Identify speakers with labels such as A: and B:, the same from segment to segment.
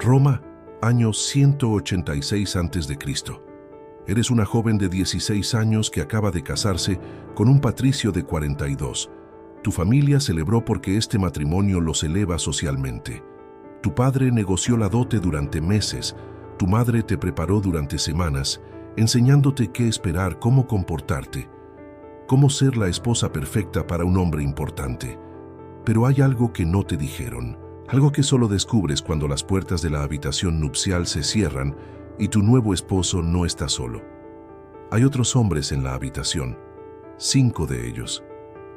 A: Roma, año 186 a.C. Eres una joven de 16 años que acaba de casarse con un patricio de 42. Tu familia celebró porque este matrimonio los eleva socialmente. Tu padre negoció la dote durante meses, tu madre te preparó durante semanas, enseñándote qué esperar, cómo comportarte, cómo ser la esposa perfecta para un hombre importante. Pero hay algo que no te dijeron, algo que solo descubres cuando las puertas de la habitación nupcial se cierran y tu nuevo esposo no está solo. Hay otros hombres en la habitación, 5 de ellos,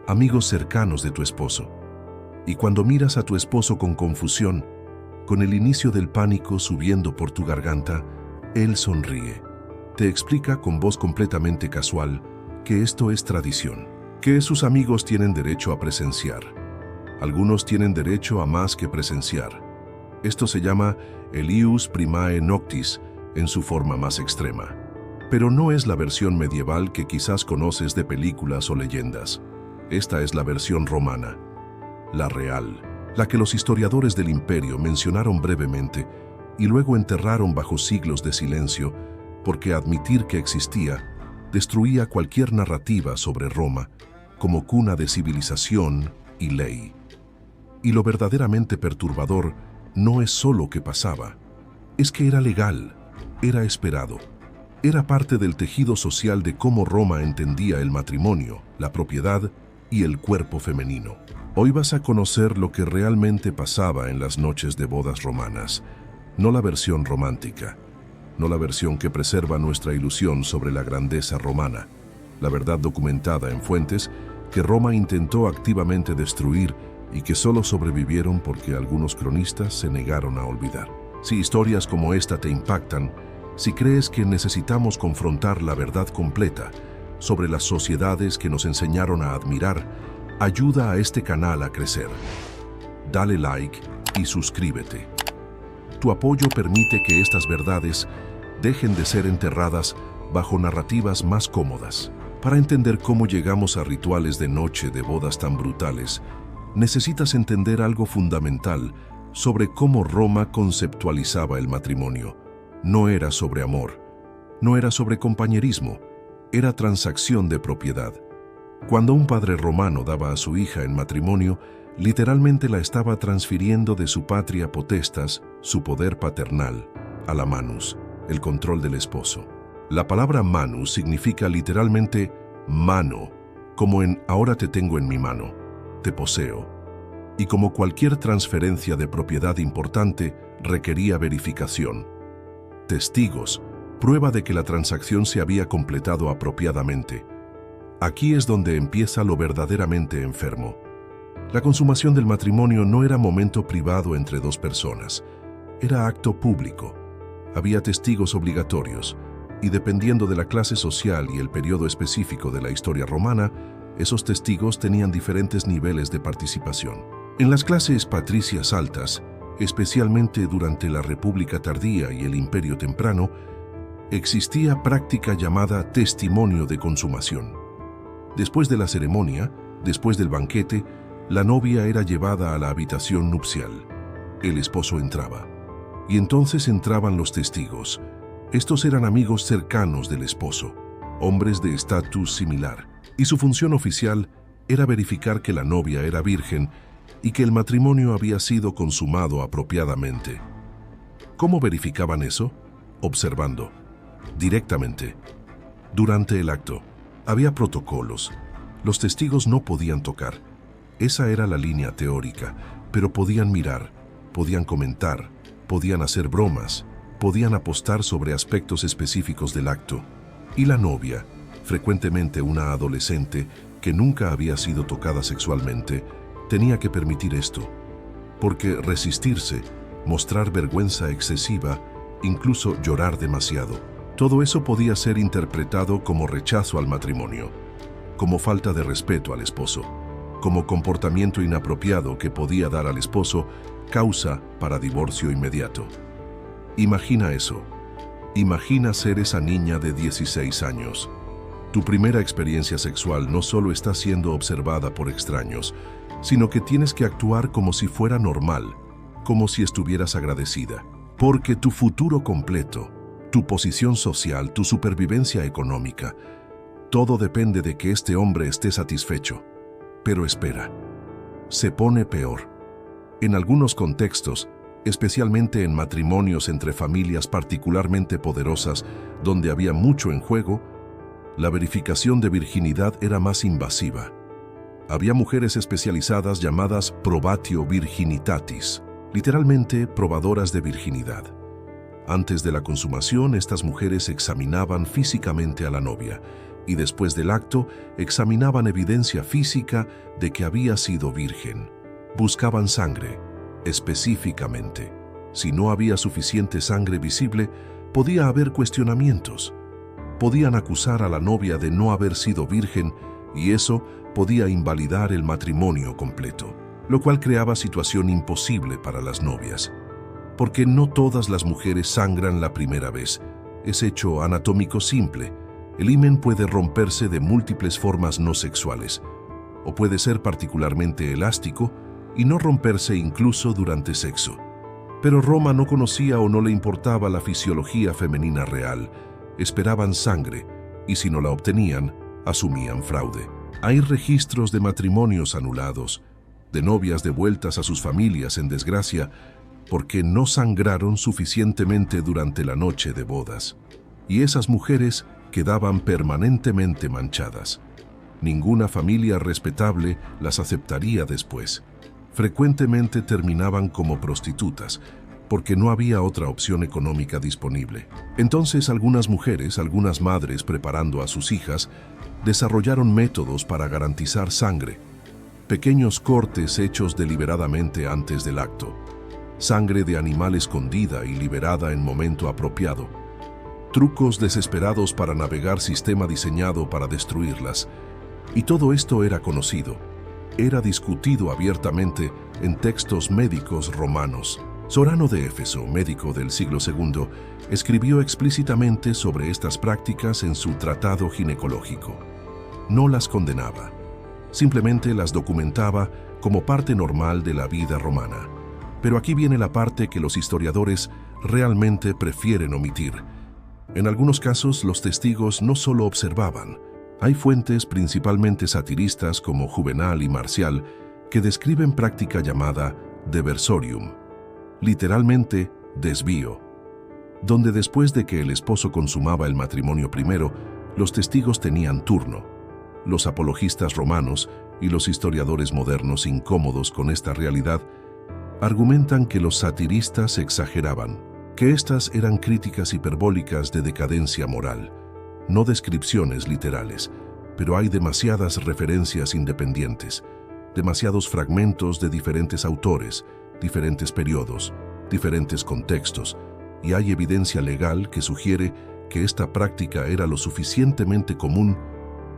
A: amigos cercanos de tu esposo. Y cuando miras a tu esposo con confusión, con el inicio del pánico subiendo por tu garganta, él sonríe. Te explica con voz completamente casual que esto es tradición, que sus amigos tienen derecho a presenciar. Algunos tienen derecho a más que presenciar. Esto se llama el ius primae noctis en su forma más extrema. Pero no es la versión medieval que quizás conoces de películas o leyendas. Esta es la versión romana, la real, la que los historiadores del imperio mencionaron brevemente y luego enterraron bajo siglos de silencio, porque admitir que existía destruía cualquier narrativa sobre Roma como cuna de civilización y ley. Y lo verdaderamente perturbador no es solo que pasaba, es que era legal, era esperado, era parte del tejido social de cómo Roma entendía el matrimonio, la propiedad y el cuerpo femenino. Hoy vas a conocer lo que realmente pasaba en las noches de bodas romanas, no la versión romántica, no la versión que preserva nuestra ilusión sobre la grandeza romana, la verdad documentada en fuentes que Roma intentó activamente destruir y que solo sobrevivieron porque algunos cronistas se negaron a olvidar. Si historias como esta te impactan, si crees que necesitamos confrontar la verdad completa sobre las sociedades que nos enseñaron a admirar, ayuda a este canal a crecer. Dale like y suscríbete. Tu apoyo permite que estas verdades dejen de ser enterradas bajo narrativas más cómodas. Para entender cómo llegamos a rituales de noche de bodas tan brutales, necesitas entender algo fundamental sobre cómo Roma conceptualizaba el matrimonio. No era sobre amor, no era sobre compañerismo, era transacción de propiedad. Cuando un padre romano daba a su hija en matrimonio, literalmente la estaba transfiriendo de su patria potestas, su poder paternal, a la manus, el control del esposo. La palabra manus significa literalmente mano, como en ahora te tengo en mi mano, te poseo. Y como cualquier transferencia de propiedad importante, requería verificación. Testigos, prueba de que la transacción se había completado apropiadamente. Aquí es donde empieza lo verdaderamente enfermo. La consumación del matrimonio no era momento privado entre dos personas, era acto público. Había testigos obligatorios, y dependiendo de la clase social y el periodo específico de la historia romana, esos testigos tenían diferentes niveles de participación. En las clases patricias altas, especialmente durante la República tardía y el Imperio temprano, existía práctica llamada testimonio de consumación. Después de la ceremonia, después del banquete, la novia era llevada a la habitación nupcial. El esposo entraba. Y entonces entraban los testigos. Estos eran amigos cercanos del esposo, hombres de estatus similar. Y su función oficial era verificar que la novia era virgen y que el matrimonio había sido consumado apropiadamente. ¿Cómo verificaban eso? Observando. Directamente. Durante el acto, había protocolos. Los testigos no podían tocar. Esa era la línea teórica, pero podían mirar, podían comentar, podían hacer bromas, podían apostar sobre aspectos específicos del acto. Y la novia, frecuentemente una adolescente que nunca había sido tocada sexualmente, tenía que permitir esto, porque resistirse, mostrar vergüenza excesiva, incluso llorar demasiado, todo eso podía ser interpretado como rechazo al matrimonio, como falta de respeto al esposo, como comportamiento inapropiado que podía dar al esposo causa para divorcio inmediato. Imagina eso. Imagina ser esa niña de 16 años. Tu primera experiencia sexual no solo está siendo observada por extraños, sino que tienes que actuar como si fuera normal, como si estuvieras agradecida. Porque tu futuro completo, tu posición social, tu supervivencia económica, todo depende de que este hombre esté satisfecho. Pero espera, se pone peor. En algunos contextos, especialmente en matrimonios entre familias particularmente poderosas donde había mucho en juego, la verificación de virginidad era más invasiva. Había mujeres especializadas llamadas probatio virginitatis, literalmente probadoras de virginidad. Antes de la consumación, estas mujeres examinaban físicamente a la novia y después del acto examinaban evidencia física de que había sido virgen. Buscaban sangre, específicamente. Si no había suficiente sangre visible, podía haber cuestionamientos. Podían acusar a la novia de no haber sido virgen y eso podía invalidar el matrimonio completo, lo cual creaba situación imposible para las novias. Porque no todas las mujeres sangran la primera vez. Es hecho anatómico simple. El himen puede romperse de múltiples formas no sexuales, o puede ser particularmente elástico y no romperse incluso durante sexo. Pero Roma no conocía o no le importaba la fisiología femenina real. Esperaban sangre, y si no la obtenían, asumían fraude. Hay registros de matrimonios anulados, de novias devueltas a sus familias en desgracia, porque no sangraron suficientemente durante la noche de bodas. Y esas mujeres quedaban permanentemente manchadas. Ninguna familia respetable las aceptaría después. Frecuentemente terminaban como prostitutas, porque no había otra opción económica disponible. Entonces algunas mujeres, algunas madres preparando a sus hijas, desarrollaron métodos para garantizar sangre. Pequeños cortes hechos deliberadamente antes del acto. Sangre de animal escondida y liberada en momento apropiado. Trucos desesperados para navegar sistema diseñado para destruirlas. Y todo esto era conocido. Era discutido abiertamente en textos médicos romanos. Sorano de Éfeso, médico del siglo II, escribió explícitamente sobre estas prácticas en su tratado ginecológico. No las condenaba, simplemente las documentaba como parte normal de la vida romana. Pero aquí viene la parte que los historiadores realmente prefieren omitir. En algunos casos, los testigos no solo observaban. Hay fuentes principalmente satiristas como Juvenal y Marcial que describen práctica llamada diversorium, literalmente desvío, donde después de que el esposo consumaba el matrimonio primero, los testigos tenían turno. Los apologistas romanos y los historiadores modernos incómodos con esta realidad argumentan que los satiristas exageraban, que estas eran críticas hiperbólicas de decadencia moral, no descripciones literales, pero hay demasiadas referencias independientes, demasiados fragmentos de diferentes autores, diferentes periodos, diferentes contextos, y hay evidencia legal que sugiere que esta práctica era lo suficientemente común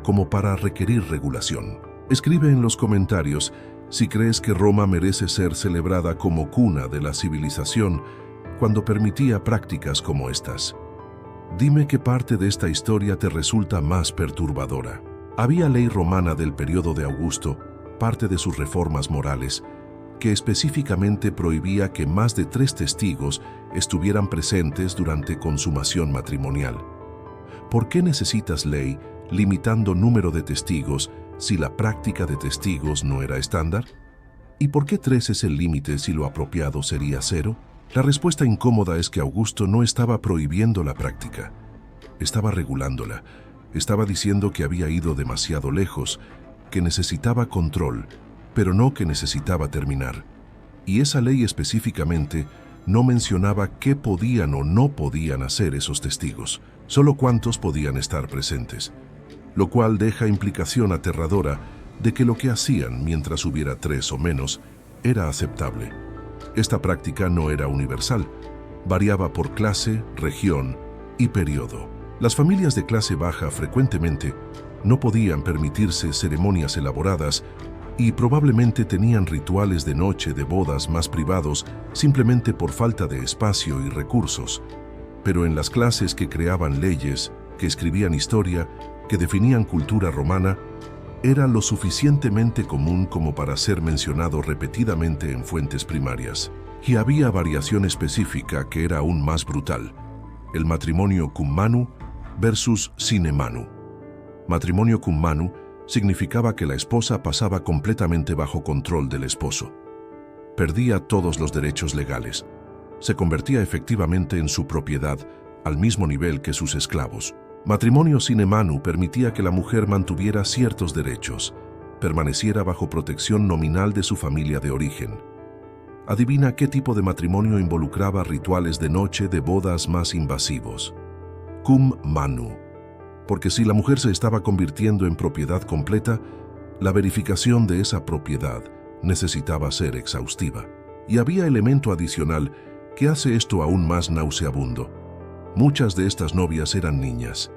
A: como para requerir regulación. Escribe en los comentarios si crees que Roma merece ser celebrada como cuna de la civilización cuando permitía prácticas como estas. Dime qué parte de esta historia te resulta más perturbadora. Había ley romana del periodo de Augusto, parte de sus reformas morales, que específicamente prohibía que más de 3 testigos estuvieran presentes durante consumación matrimonial. ¿Por qué necesitas ley limitando número de testigos si la práctica de testigos no era estándar? ¿Y por qué 3 es el límite si lo apropiado sería 0? La respuesta incómoda es que Augusto no estaba prohibiendo la práctica, estaba regulándola, estaba diciendo que había ido demasiado lejos, que necesitaba control, pero no que necesitaba terminar. Y esa ley específicamente no mencionaba qué podían o no podían hacer esos testigos, solo cuántos podían estar presentes, lo cual deja implicación aterradora de que lo que hacían mientras hubiera 3 o menos era aceptable. Esta práctica no era universal, variaba por clase, región y periodo. Las familias de clase baja frecuentemente no podían permitirse ceremonias elaboradas y probablemente tenían rituales de noche de bodas más privados simplemente por falta de espacio y recursos. Pero en las clases que creaban leyes, que escribían historia, que definían cultura romana, era lo suficientemente común como para ser mencionado repetidamente en fuentes primarias. Y había variación específica que era aún más brutal: el matrimonio cum manu versus sine manu. Matrimonio cum manu significaba que la esposa pasaba completamente bajo control del esposo. Perdía todos los derechos legales. Se convertía efectivamente en su propiedad, al mismo nivel que sus esclavos. Matrimonio sine manu permitía que la mujer mantuviera ciertos derechos, permaneciera bajo protección nominal de su familia de origen. Adivina qué tipo de matrimonio involucraba rituales de noche de bodas más invasivos. Cum manu. Porque si la mujer se estaba convirtiendo en propiedad completa, la verificación de esa propiedad necesitaba ser exhaustiva. Y había elemento adicional que hace esto aún más nauseabundo. Muchas de estas novias eran niñas.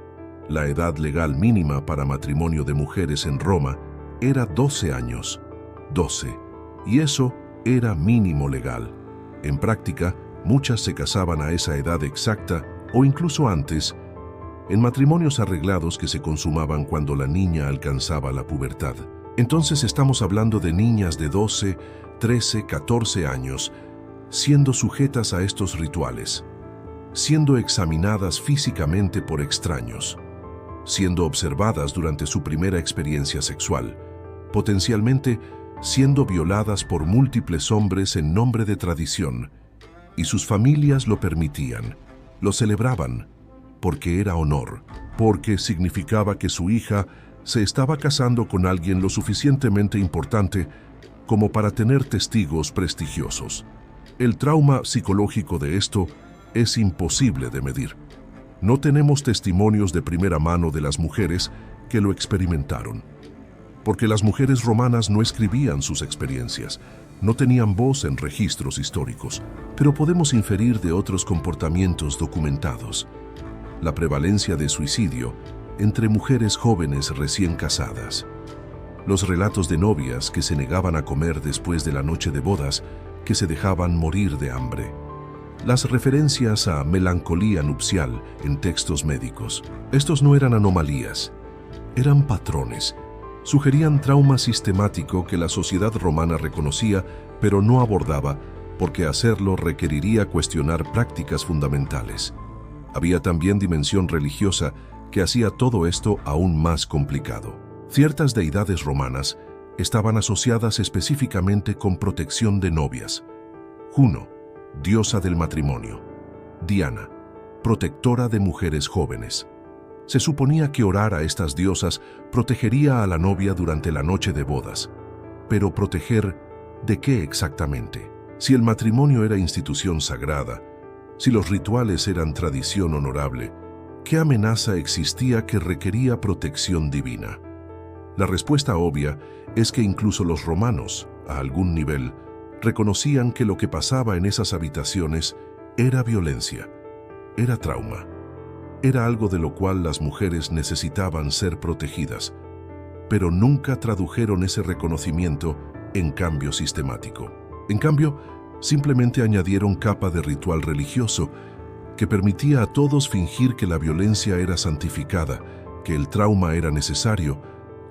A: La edad legal mínima para matrimonio de mujeres en Roma era 12 años. 12. Y eso era mínimo legal. En práctica, muchas se casaban a esa edad exacta o incluso antes, en matrimonios arreglados que se consumaban cuando la niña alcanzaba la pubertad. Entonces estamos hablando de niñas de 12, 13, 14 años, siendo sujetas a estos rituales, siendo examinadas físicamente por extraños, siendo observadas durante su primera experiencia sexual, potencialmente siendo violadas por múltiples hombres en nombre de tradición, y sus familias lo permitían, lo celebraban, porque era honor, porque significaba que su hija se estaba casando con alguien lo suficientemente importante como para tener testigos prestigiosos. El trauma psicológico de esto es imposible de medir. No tenemos testimonios de primera mano de las mujeres que lo experimentaron, porque las mujeres romanas no escribían sus experiencias, no tenían voz en registros históricos, pero podemos inferir de otros comportamientos documentados. La prevalencia de suicidio entre mujeres jóvenes recién casadas. Los relatos de novias que se negaban a comer después de la noche de bodas, que se dejaban morir de hambre. Las referencias a melancolía nupcial en textos médicos. Estos no eran anomalías, eran patrones. Sugerían trauma sistemático que la sociedad romana reconocía, pero no abordaba, porque hacerlo requeriría cuestionar prácticas fundamentales. Había también dimensión religiosa que hacía todo esto aún más complicado. Ciertas deidades romanas estaban asociadas específicamente con protección de novias. Juno, diosa del matrimonio. Diana, protectora de mujeres jóvenes. Se suponía que orar a estas diosas protegería a la novia durante la noche de bodas. Pero ¿proteger de qué exactamente? Si el matrimonio era institución sagrada, si los rituales eran tradición honorable, ¿qué amenaza existía que requería protección divina? La respuesta obvia es que incluso los romanos, a algún nivel, reconocían que lo que pasaba en esas habitaciones era violencia, era trauma, era algo de lo cual las mujeres necesitaban ser protegidas, pero nunca tradujeron ese reconocimiento en cambio sistemático. En cambio, simplemente añadieron capa de ritual religioso que permitía a todos fingir que la violencia era santificada, que el trauma era necesario,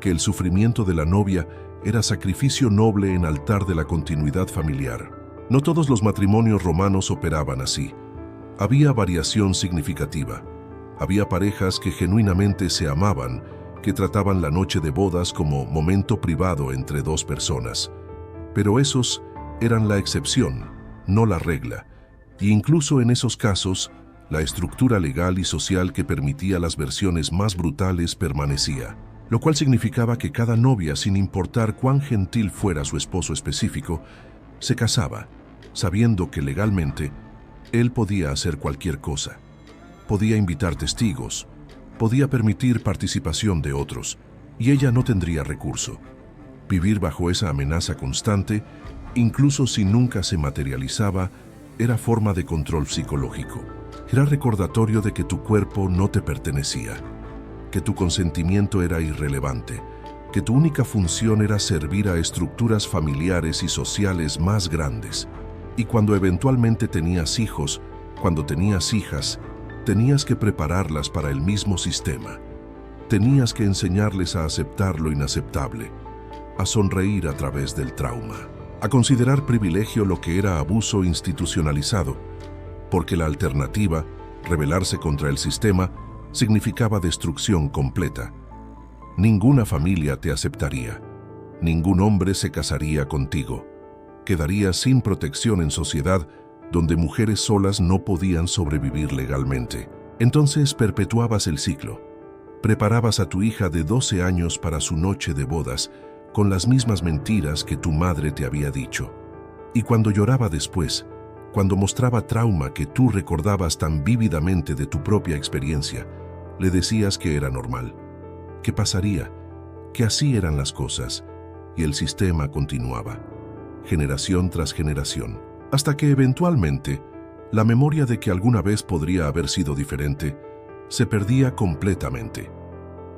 A: que el sufrimiento de la novia era sacrificio noble en altar de la continuidad familiar. No todos los matrimonios romanos operaban así. Había variación significativa. Había parejas que genuinamente se amaban, que trataban la noche de bodas como momento privado entre dos personas. Pero esos eran la excepción, no la regla. Y incluso en esos casos, la estructura legal y social que permitía las versiones más brutales permanecía, lo cual significaba que cada novia, sin importar cuán gentil fuera su esposo específico, se casaba, sabiendo que legalmente él podía hacer cualquier cosa. Podía invitar testigos, podía permitir participación de otros, y ella no tendría recurso. Vivir bajo esa amenaza constante, incluso si nunca se materializaba, era forma de control psicológico. Era recordatorio de que tu cuerpo no te pertenecía, que tu consentimiento era irrelevante, que tu única función era servir a estructuras familiares y sociales más grandes. Y cuando eventualmente tenías hijos, cuando tenías hijas, tenías que prepararlas para el mismo sistema. Tenías que enseñarles a aceptar lo inaceptable, a sonreír a través del trauma. a considerar privilegio lo que era abuso institucionalizado, porque la alternativa, rebelarse contra el sistema, significaba destrucción completa. Ninguna familia te aceptaría, ningún hombre se casaría contigo. Quedarías sin protección en sociedad donde mujeres solas no podían sobrevivir legalmente. Entonces perpetuabas el ciclo. Preparabas a tu hija de 12 años para su noche de bodas con las mismas mentiras que tu madre te había dicho. Y cuando lloraba después, cuando mostraba trauma que tú recordabas tan vívidamente de tu propia experiencia, le decías que era normal, que pasaría, que así eran las cosas, y el sistema continuaba, generación tras generación, hasta que eventualmente la memoria de que alguna vez podría haber sido diferente se perdía completamente.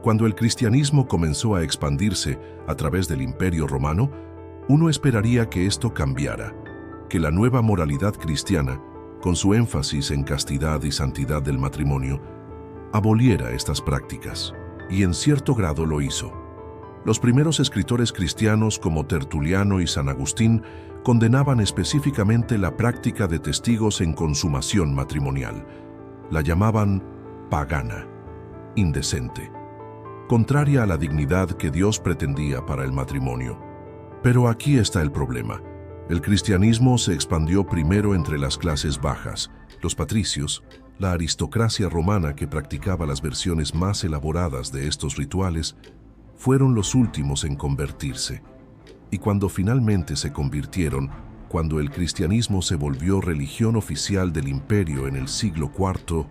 A: Cuando el cristianismo comenzó a expandirse a través del Imperio Romano, uno esperaría que esto cambiara, que la nueva moralidad cristiana, con su énfasis en castidad y santidad del matrimonio, aboliera estas prácticas, y en cierto grado lo hizo. Los primeros escritores cristianos como Tertuliano y San Agustín condenaban específicamente la práctica de testigos en consumación matrimonial. La llamaban pagana, indecente, contraria a la dignidad que Dios pretendía para el matrimonio. Pero aquí está el problema. El cristianismo se expandió primero entre las clases bajas, los patricios, la aristocracia romana que practicaba las versiones más elaboradas de estos rituales, fueron los últimos en convertirse. Y cuando finalmente se convirtieron, cuando el cristianismo se volvió religión oficial del imperio en el siglo IV,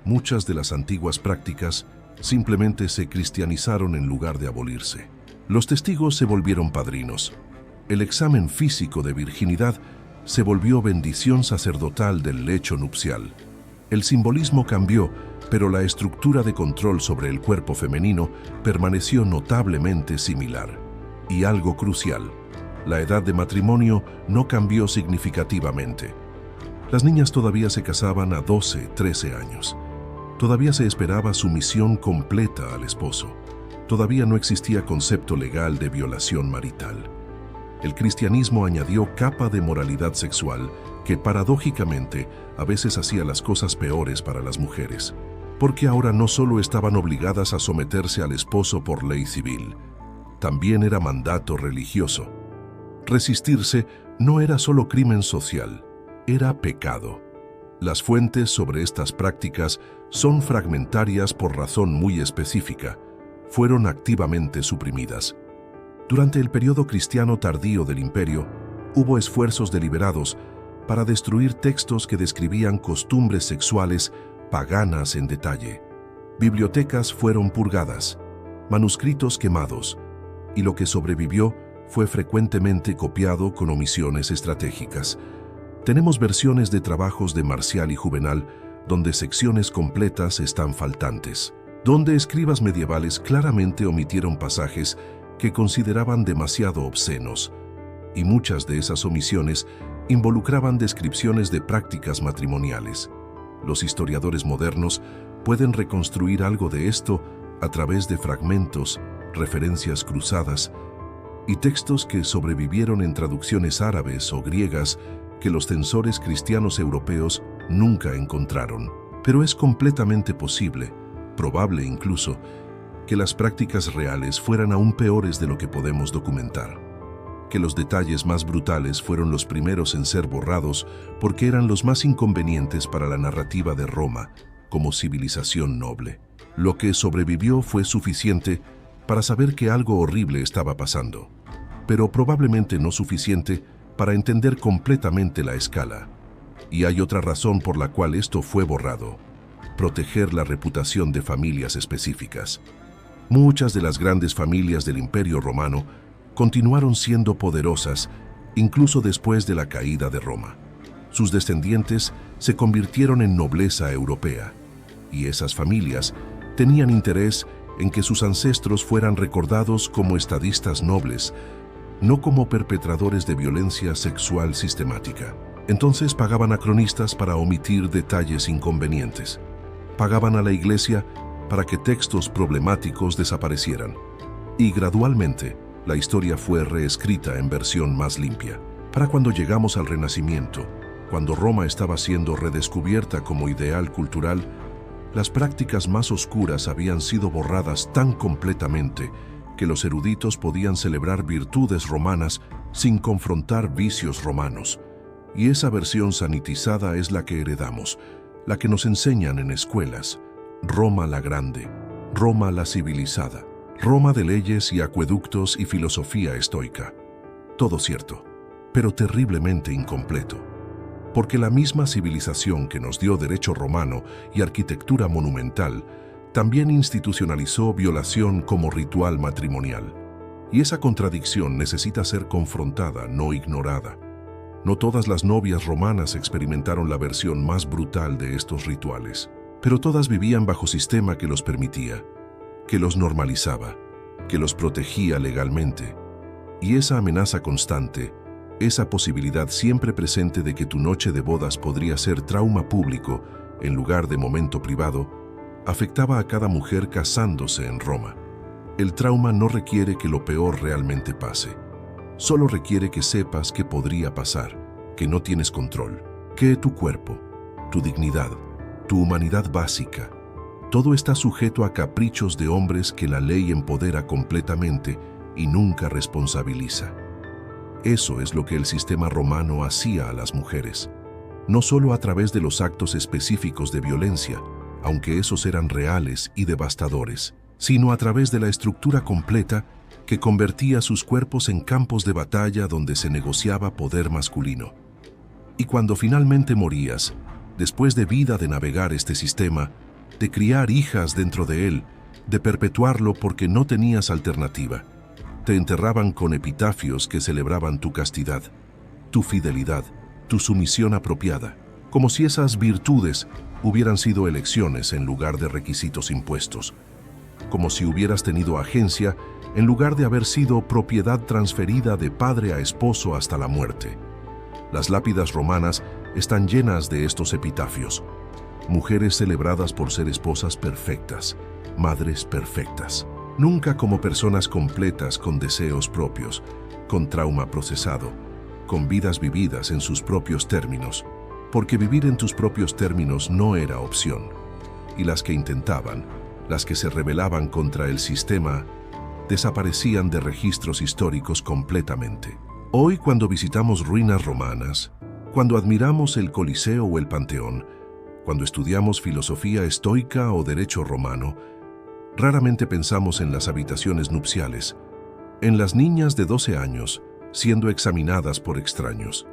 A: muchas de las antiguas prácticas simplemente se cristianizaron en lugar de abolirse. Los testigos se volvieron padrinos. El examen físico de virginidad se volvió bendición sacerdotal del lecho nupcial. El simbolismo cambió, pero la estructura de control sobre el cuerpo femenino permaneció notablemente similar. Y algo crucial, la edad de matrimonio no cambió significativamente. Las niñas todavía se casaban a 12, 13 años. Todavía se esperaba sumisión completa al esposo. Todavía no existía concepto legal de violación marital. El cristianismo añadió capa de moralidad sexual que paradójicamente a veces hacía las cosas peores para las mujeres, porque ahora no solo estaban obligadas a someterse al esposo por ley civil, también era mandato religioso. Resistirse no era solo crimen social, era pecado. Las fuentes sobre estas prácticas son fragmentarias por razón muy específica. Fueron activamente suprimidas. Durante el periodo cristiano tardío del imperio, hubo esfuerzos deliberados para destruir textos que describían costumbres sexuales paganas en detalle. Bibliotecas fueron purgadas, manuscritos quemados, y lo que sobrevivió fue frecuentemente copiado con omisiones estratégicas. Tenemos versiones de trabajos de Marcial y Juvenal donde secciones completas están faltantes, donde escribas medievales claramente omitieron pasajes que consideraban demasiado obscenos, y muchas de esas omisiones involucraban descripciones de prácticas matrimoniales. Los historiadores modernos pueden reconstruir algo de esto a través de fragmentos, referencias cruzadas y textos que sobrevivieron en traducciones árabes o griegas que los censores cristianos europeos nunca encontraron. Pero es completamente posible, probable incluso, que las prácticas reales fueran aún peores de lo que podemos documentar, que los detalles más brutales fueron los primeros en ser borrados porque eran los más inconvenientes para la narrativa de Roma como civilización noble. Lo que sobrevivió fue suficiente para saber que algo horrible estaba pasando, pero probablemente no suficiente para entender completamente la escala. Y hay otra razón por la cual esto fue borrado: proteger la reputación de familias específicas. Muchas de las grandes familias del Imperio Romano continuaron siendo poderosas incluso después de la caída de Roma. Sus descendientes se convirtieron en nobleza europea, y esas familias tenían interés en que sus ancestros fueran recordados como estadistas nobles, no como perpetradores de violencia sexual sistemática. Entonces pagaban a cronistas para omitir detalles inconvenientes. Pagaban a la iglesia para que textos problemáticos desaparecieran. Y gradualmente, La historia fue reescrita en versión más limpia. Para cuando llegamos al Renacimiento, cuando Roma estaba siendo redescubierta como ideal cultural, las prácticas más oscuras habían sido borradas tan completamente que los eruditos podían celebrar virtudes romanas sin confrontar vicios romanos. Y esa versión sanitizada es la que heredamos, la que nos enseñan en escuelas. Roma la grande, Roma la civilizada, Roma de leyes y acueductos y filosofía estoica. Todo cierto, pero terriblemente incompleto. Porque la misma civilización que nos dio derecho romano y arquitectura monumental también institucionalizó violación como ritual matrimonial. Y esa contradicción necesita ser confrontada, no ignorada. No todas las novias romanas experimentaron la versión más brutal de estos rituales, pero todas vivían bajo sistema que los permitía, que los normalizaba, que los protegía legalmente. Y esa amenaza constante, esa posibilidad siempre presente de que tu noche de bodas podría ser trauma público en lugar de momento privado, afectaba a cada mujer casándose en Roma. El trauma no requiere que lo peor realmente pase. Solo requiere que sepas que podría pasar, que no tienes control, que tu cuerpo, tu dignidad, tu humanidad básica, todo está sujeto a caprichos de hombres que la ley empodera completamente y nunca responsabiliza. Eso es lo que el sistema romano hacía a las mujeres, no solo a través de los actos específicos de violencia, aunque esos eran reales y devastadores, sino a través de la estructura completa que convertía sus cuerpos en campos de batalla donde se negociaba poder masculino. Y cuando finalmente morías, después de vida de navegar este sistema, de criar hijas dentro de él, de perpetuarlo porque no tenías alternativa, te enterraban con epitafios que celebraban tu castidad, tu fidelidad, tu sumisión apropiada, como si esas virtudes hubieran sido elecciones en lugar de requisitos impuestos, como si hubieras tenido agencia en lugar de haber sido propiedad transferida de padre a esposo hasta la muerte. Las lápidas romanas están llenas de estos epitafios, mujeres celebradas por ser esposas perfectas, madres perfectas, nunca como personas completas con deseos propios, con trauma procesado, con vidas vividas en sus propios términos, porque vivir en tus propios términos no era opción. Y las que intentaban, las que se rebelaban contra el sistema, desaparecían de registros históricos completamente. Hoy, cuando visitamos ruinas romanas, cuando admiramos el Coliseo o el Panteón, cuando estudiamos filosofía estoica o derecho romano, raramente pensamos en las habitaciones nupciales, en las niñas de 12 años siendo examinadas por extraños,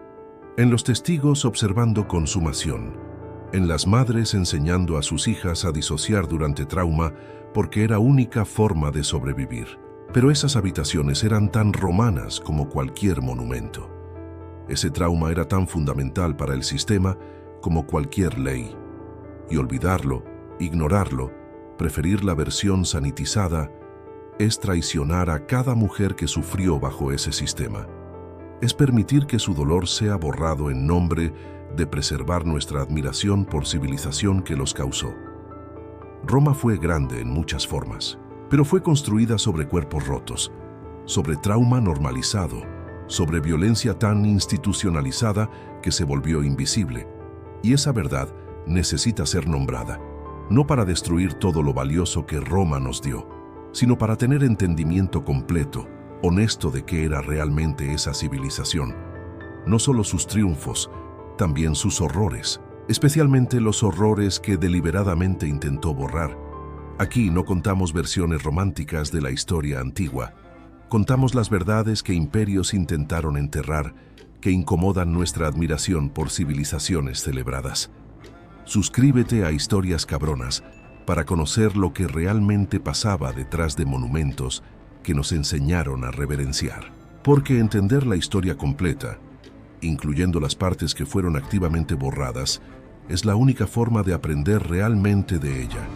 A: en los testigos observando consumación, en las madres enseñando a sus hijas a disociar durante trauma porque era única forma de sobrevivir. Pero esas habitaciones eran tan romanas como cualquier monumento. Ese trauma era tan fundamental para el sistema como cualquier ley. Y olvidarlo, ignorarlo, preferir la versión sanitizada, es traicionar a cada mujer que sufrió bajo ese sistema. Es permitir que su dolor sea borrado en nombre de preservar nuestra admiración por civilización que los causó. Roma fue grande en muchas formas, pero fue construida sobre cuerpos rotos, sobre trauma normalizado, sobre violencia tan institucionalizada que se volvió invisible. Y esa verdad necesita ser nombrada, no para destruir todo lo valioso que Roma nos dio, sino para tener entendimiento completo, honesto de qué era realmente esa civilización. No solo sus triunfos, también sus horrores, especialmente los horrores que deliberadamente intentó borrar. Aquí no contamos versiones románticas de la historia antigua. Contamos las verdades que imperios intentaron enterrar, que incomodan nuestra admiración por civilizaciones celebradas. Suscríbete a Historias Cabronas para conocer lo que realmente pasaba detrás de monumentos que nos enseñaron a reverenciar. Porque entender la historia completa, incluyendo las partes que fueron activamente borradas, es la única forma de aprender realmente de ella.